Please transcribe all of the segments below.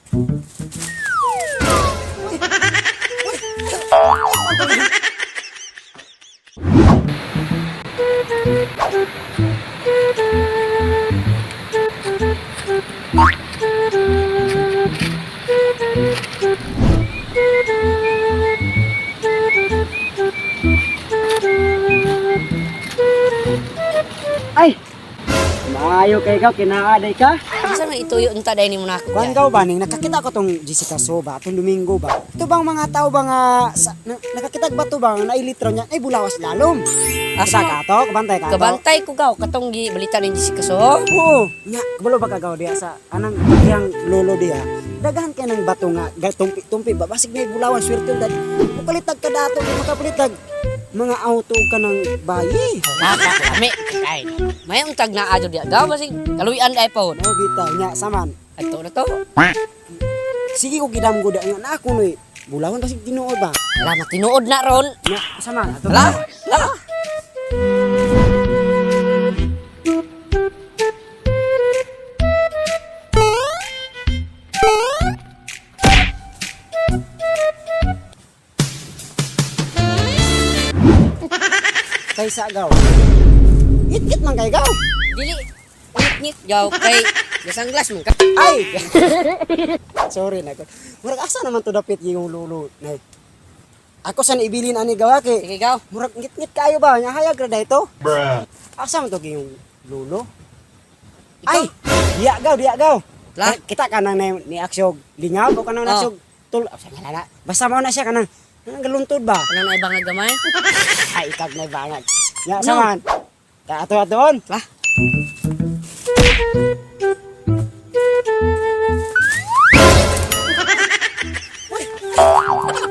Ay, maayo kay ikaw, kinaaday ka. Asa na ituyo unta dai nimo nako. Kuan gaw ba ning nakakita ko tong Jessica Soba, tong Domingo ba? Ito bang mga tao ba nga nakakita ba to ba nga nailitro niya? Ay bulawas lalom. Asa ka to? Kabantay ka to? Kabantay ko gaw katong balita ni Jessica so. Oo. Nya, kabalo ba kagaw diya sa anang yang lolo diya? Daghan kay nang bato nga tumpi ba basig may bulawan swerte dad. Mukalitag ka dato, makapalitag mga auto ka ng bayi. Kami kay. May untag na adyo dia. Gaw basig kaluyan dai po. No bitaw nya saman. Ato na to. Sige ko gidamgo da nga na ako no bulawan basig tinuod ba? Wala matinuod na ron. Nya saman ato. Hala. La. Kaysa gaw. Git man kay gaw. Dili ngit gaw kay gasanglas man ka. Ay. Sorry na ko. Murag asa naman to dapit yung lulo. Nay. Ako san ibilin ani gawa kay. Sige gaw. Murag ngit kayo ba nya hayag ra dayto? Bruh. Asa man to yung lulo? Ay, diya gaw. La. Kita kanang ni aksyon lingaw o kanang aksyon tul. Basta mo na siya kanang galuntod ba? Ano na ibang gamay? Ay, ikag na bangag. Ya, saman. Ato-atoon. Lah.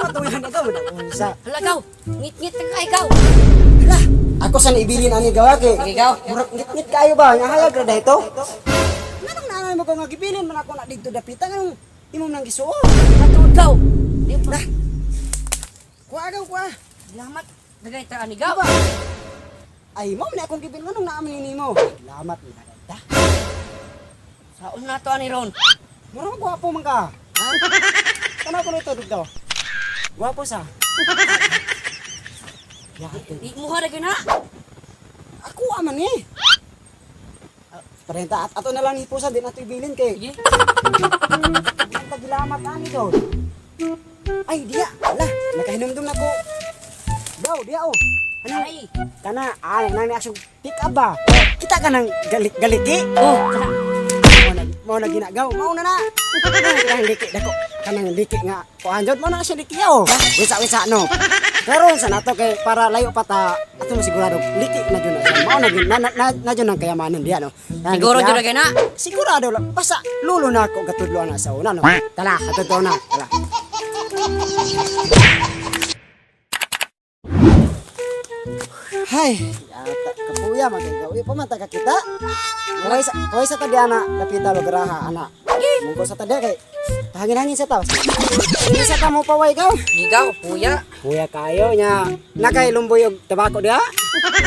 Patuyan na gaw na unsa. Hala gaw. Ngit kay gaw. Hala, ako san ibilin ani gawa kay. Sige gaw. Murag ngit kayo ba? Nya hayag ra dayto. Nanong nanay mo ko nga gibilin man ako na didto dapitan anong imong nang gisuon. Matuod gaw. Di pa. Kuha kuha. Salamat. Dagay ta ani gaw. Ay, mo na akong gibilin anong naamin nimo. Salamat ni da. Saon na to ani ron. Murag gwapo man ka. Ha? Kana ko nito dugdaw. Gwapo sa. Ya, Di mo ha na. ako aman ni. Parenta at ato na lang ipusan din ato ibilin kay. Sige. Ang tagilamat ani daw. Ay, diya. Ala, nakahinumdum na ko. Daw, diya oh. Ano? Ay. Kana, nang asyong pick up ba? Kita ka ng galiki? Oh, kana. Mau na ginagaw. Mau na na. Kanang liki dako. Kanang liki nga. Kuanjod mo na siya liki oh. Wisa no. Pero sa nato kay para layo pa ta ato mo sigurado liki na jud na. Mao na jud ang kayamanan diya no. Siguro jud kay na. Sigurado lang. Basta lulo na ako gatudlo na sa una no. Tala, gatudlo na. Tala. Hay, kapuya magagaw. Pamanta ka kita. Kaway sa tadya na napita lo garaha ana. Mungko sa tadya kay hangin sa taw. Ini sa ta mo paway gaw. Gigaw puya. Puya kayo nya. Nakay lumboy og tabako dia.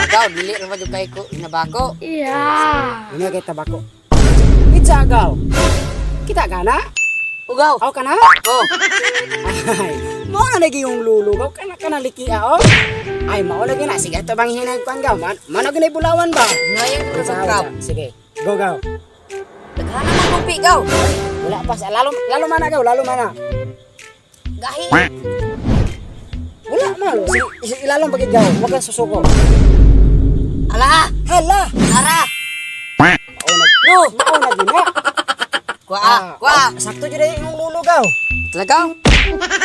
Gaw dili ra jud kay ko nabako. Ini kay tabako. Itsa gaw. Kita kana? Ugaw. Aw kana? Oh. Ay, mo na lagi yung lulo gaw kana liki oh. Ay, mao lagi na. Sige, ito bang hinagpan gaw. Mano ginay bulawan ba? Ngayon ko sa gaw. Sige, go gaw. Daghan na kumpi gaw. Wala pa. Lalo mana gaw, lalo mana. Gahi. Wala malo. Ilalong pagig gaw. Huwag kang susuko. Ala. Hala! Ara. Maunag. No. Maunag yun na. Kwa. Sakto dyan yung lulo gaw. Talagang.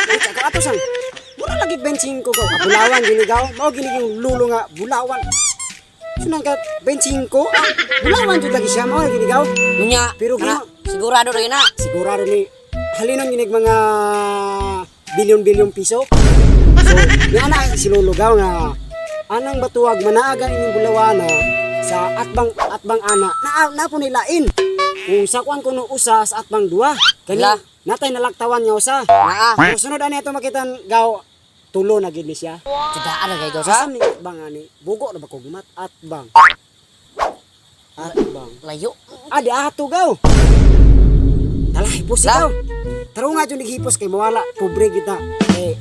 Ito ako ato sang. Mura lagi benching ko gaw. Bulawan gini gaw. Mao gini yung lulo nga. Bulawan. Sunang ka benching ko. Bulawan dyan lagi siya. Mao gini gaw. Nunya. Pero Ana, sigurado rin na. sigurado ni halinon ginig mga bilyon-bilyon piso. So, ni ana si lulugaw nga anang batuwag manaagan ining bulawana sa atbang ana na po nilain. Kung sa kuan kuno usa sa atbang duwa. Kani Wala. natay nalaktawan niya usa. Naa. Pero sunod ani ato makitan gaw tulo na gid ni siya. Tidaan na kay gaw sa. Sa ni atbang ani bugo na ba ko gumat atbang. Atbang. Layo. Adi ato gaw. Talay pusi La. gaw. tarunga jud hipos kay mawala pobre kita.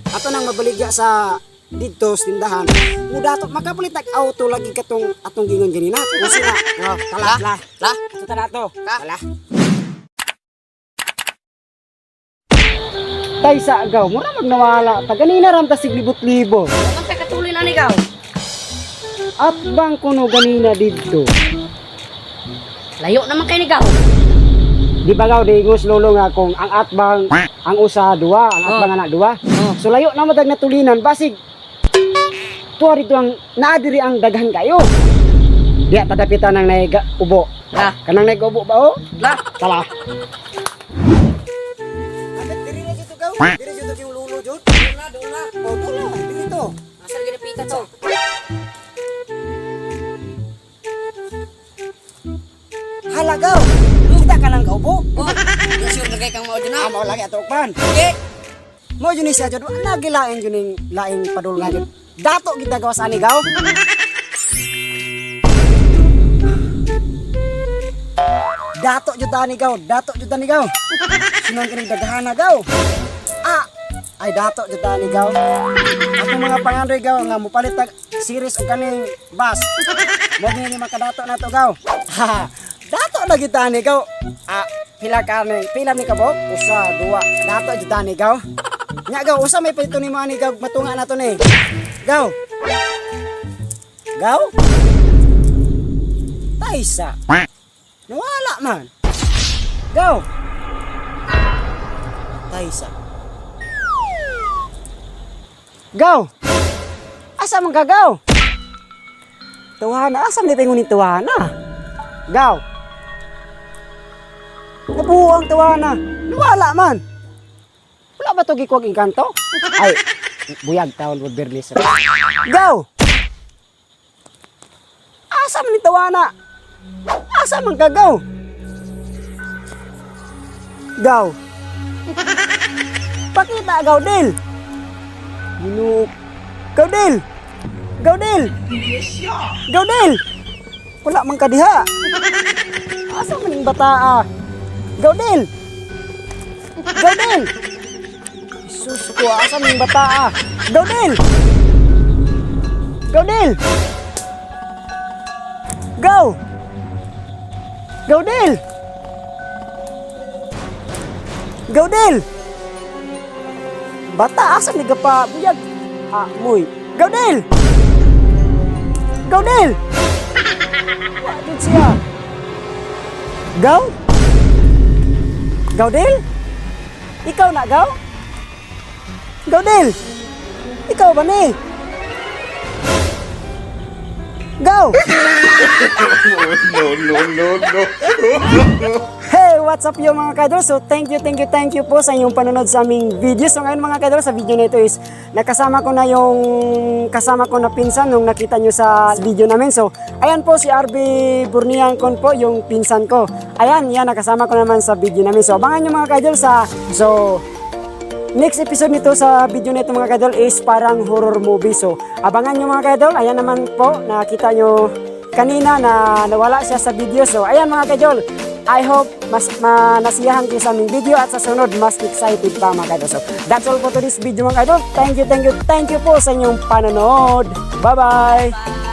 Ato nang mabaligya sa dito sa tindahan. Mudato makapalit tag auto lagi katong atong gingon ganina. Kasi na. Oh, tala. La. Ito na to. Tala. Tay sa agaw, mura magnawala. Taganina ram ta siglibot-libo. Ang katuloy na ni gaw. At bang kuno ganina dito. Layo naman kay ni gaw. Di ba gaw dingos lolo nga kung ang atbang ang usa duwa, ang atbang anak duwa. So layo na madag natulinan basig. Tuwa rito ang naadiri ang daghan kayo. Diya tadapitan ng naiga ubo. La. Kanang naiga ubo ba o? La. Tala. Abet diri na dito gaw. Diri dito yung lulo jud. Doon na. O dula, diri to. Asa gid pita to? Halagaw. Kita ka lang kaubo. Oh, yung sure na kay kang mao na. Amo lagi ato ukban. Okay. Mo jud ni siya jud nagilain jud ning laing padul nga jud. Dato kita gawas ani gaw. Dato jud ani gaw, dato jud ani gaw. Sinang kini daghana gaw. Ay dato jud ani gaw. Ako mga pangandoy gaw nga mopalit tag series og kaning bus. Mo ni makadato na to gaw. Dato na kita ni gaw. Pila ni kabok? Usa, duwa. Dato jud ani gaw. Nya gaw, usa may palito ni mga ni gaw matunga na to ni. Gaw. Gaw? Taisa. Nawala man. Gaw. Taisa. Gaw. Asa man ka gaw? Tuwana, asa man pingon ni tuwana? Gaw. Nabuo ang tuwana. Nawala man. Wala ba to gikwag inkanto? Ay, buyag tawon mo Berlis. Gaw. Asa man ni tuwana? Asa man ka gaw? Gaw. Pakita gaw Del. Ginuk. Gaw Del. Gaw Del. Gaw Del. Wala man ka diha. Asa man ning bata? Gaw Del. Gaw Del. Sus ko, asa man ning bata? Gaw Del. Gaw Del. Gaw. Gaw Del. Gaw Del. Bata asa ni gapa buyag. Muy. Gaw Del. Gaw Del. Wadid siya. Gaw? Gaw Del? Ikaw na gaw? Gaw Del? Ikaw ba ni? Gaw! No. Hey, what's up yung mga kadol? So thank you po sa inyong panonood sa aming video. So ngayon mga kadol, sa video na ito is nakasama ko na yung kasama ko na pinsan nung nakita nyo sa video namin. So ayan po si RB Burnian Con po, yung pinsan ko. Ayan, yan nakasama ko naman sa video namin. So abangan nyo mga kadol sa next episode nito sa video nito mga kadol is parang horror movie. So abangan nyo mga kadol. Ayan naman po, nakita nyo kanina na nawala siya sa video. So ayan mga kadol, I hope mas nasiyahan kayo sa aming video at sa sunod mas excited pa mga kadol. So that's all for today's video mga kadol. Thank you po sa inyong panonood. Bye bye.